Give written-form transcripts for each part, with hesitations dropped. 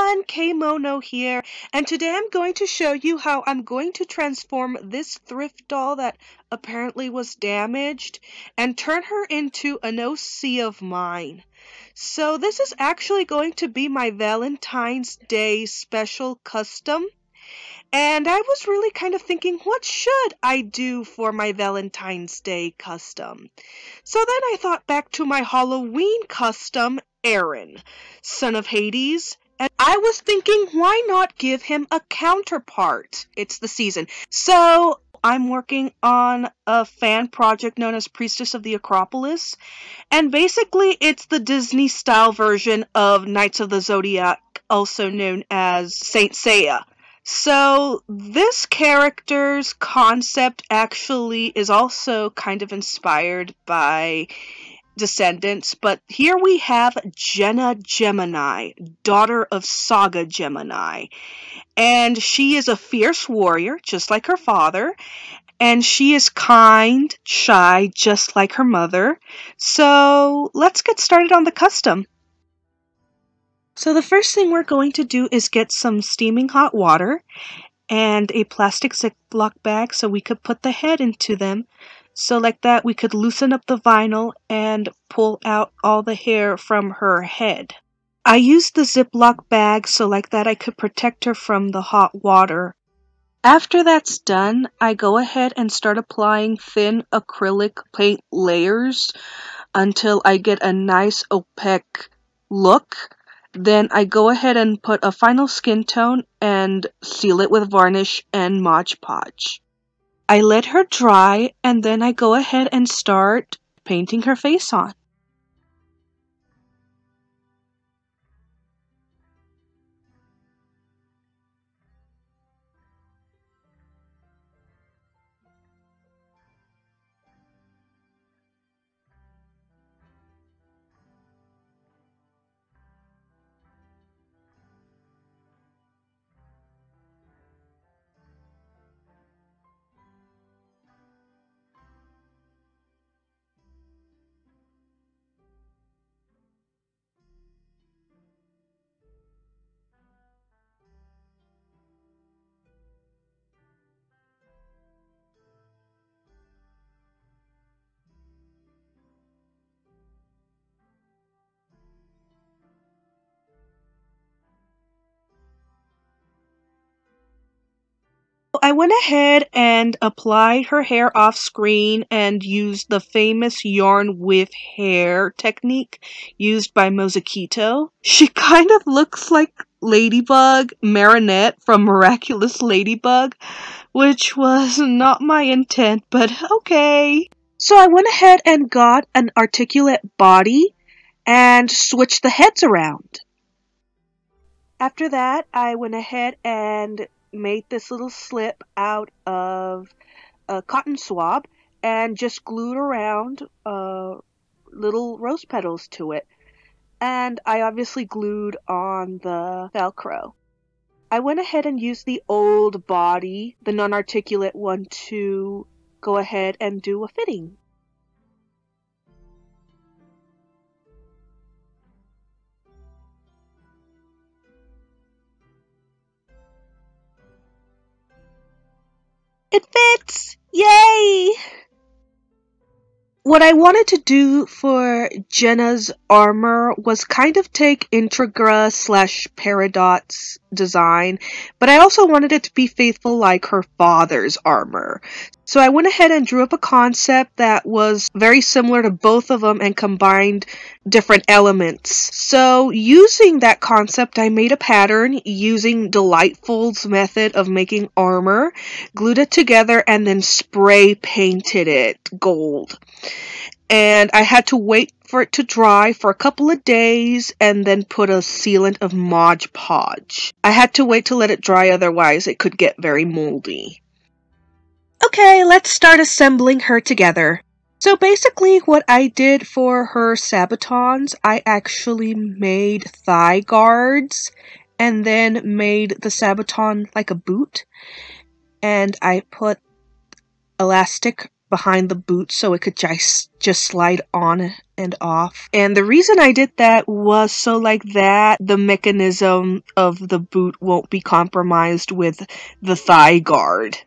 everyone, Kmono here, and today I'm going to show you how I'm going to transform this thrift doll that apparently was damaged and turn her into an OC of mine. So this is actually going to be my Valentine's Day special custom, and I was really kind of thinking, what should I do for my Valentine's Day custom? So then I thought back to my Halloween custom, Aaron, son of Hades, and I was thinking, why not give him a counterpart? It's the season. So I'm working on a fan project known as Priestess of the Acropolis, and basically it's the Disney-style version of Knights of the Zodiac, also known as Saint Seiya. So this character's concept actually is also kind of inspired by descendants, but here we have Jenna Gemini, daughter of Saga Gemini, and she is a fierce warrior, just like her father, and she is kind, shy, just like her mother. So let's get started on the custom. So the first thing we're going to do is get some steaming hot water and a plastic Ziploc bag so we could put the head into them. So like that we could loosen up the vinyl and pull out all the hair from her head. I used the Ziploc bag so like that I could protect her from the hot water. After that's done, I go ahead and start applying thin acrylic paint layers until I get a nice opaque look. Then I go ahead and put a final skin tone and seal it with varnish and Mod Podge. I let her dry and then I go ahead and start painting her face on. I went ahead and applied her hair off screen and used the famous yarn with hair technique used by Mozakito. She kind of looks like Ladybug Marinette from Miraculous Ladybug, which was not my intent, but okay. So I went ahead and got an articulate body and switched the heads around. After that, I went ahead and made this little slip out of a cotton swab and just glued around little rose petals to it. And I obviously glued on the Velcro. I went ahead and used the old body, the non-articulate one, to go ahead and do a fitting. It fits! Yay! What I wanted to do for Jenna's armor was kind of take Integra / Peridot's design, but I also wanted it to be faithful like her father's armor. So I went ahead and drew up a concept that was very similar to both of them and combined different elements. So using that concept, I made a pattern using Dollightful's method of making armor, glued it together, and then spray painted it gold. And I had to wait for it to dry for a couple of days and then put a sealant of Mod Podge. I had to wait to let it dry, otherwise it could get very moldy. Okay, let's start assembling her together. So basically what I did for her sabatons, I actually made thigh guards and then made the sabaton like a boot. And I put elastic behind the boot so it could just slide on and off. And the reason I did that was so like that the mechanism of the boot won't be compromised with the thigh guard.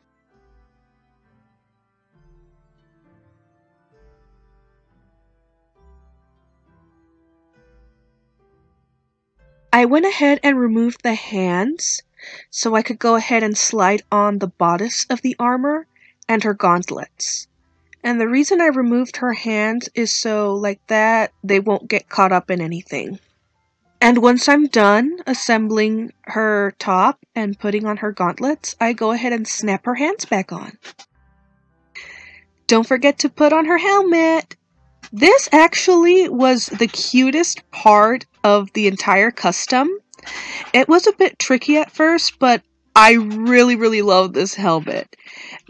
I went ahead and removed the hands so I could go ahead and slide on the bodice of the armor and her gauntlets. And the reason I removed her hands is so like that they won't get caught up in anything. And once I'm done assembling her top and putting on her gauntlets, I go ahead and snap her hands back on. Don't forget to put on her helmet! This actually was the cutest part of the entire custom. It was a bit tricky at first, but I really love this helmet.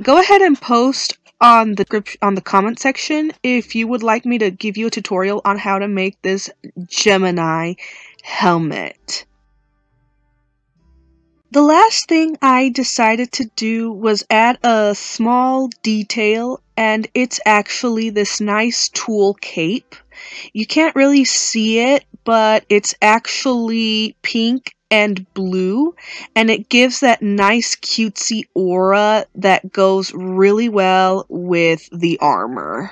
Go ahead and post on the comment section if you would like me to give you a tutorial on how to make this Gemini helmet. The last thing I decided to do was add a small detail, and it's actually this nice tulle cape. You can't really see it, but it's actually pink and blue, and it gives that nice cutesy aura that goes really well with the armor.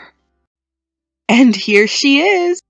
And here she is!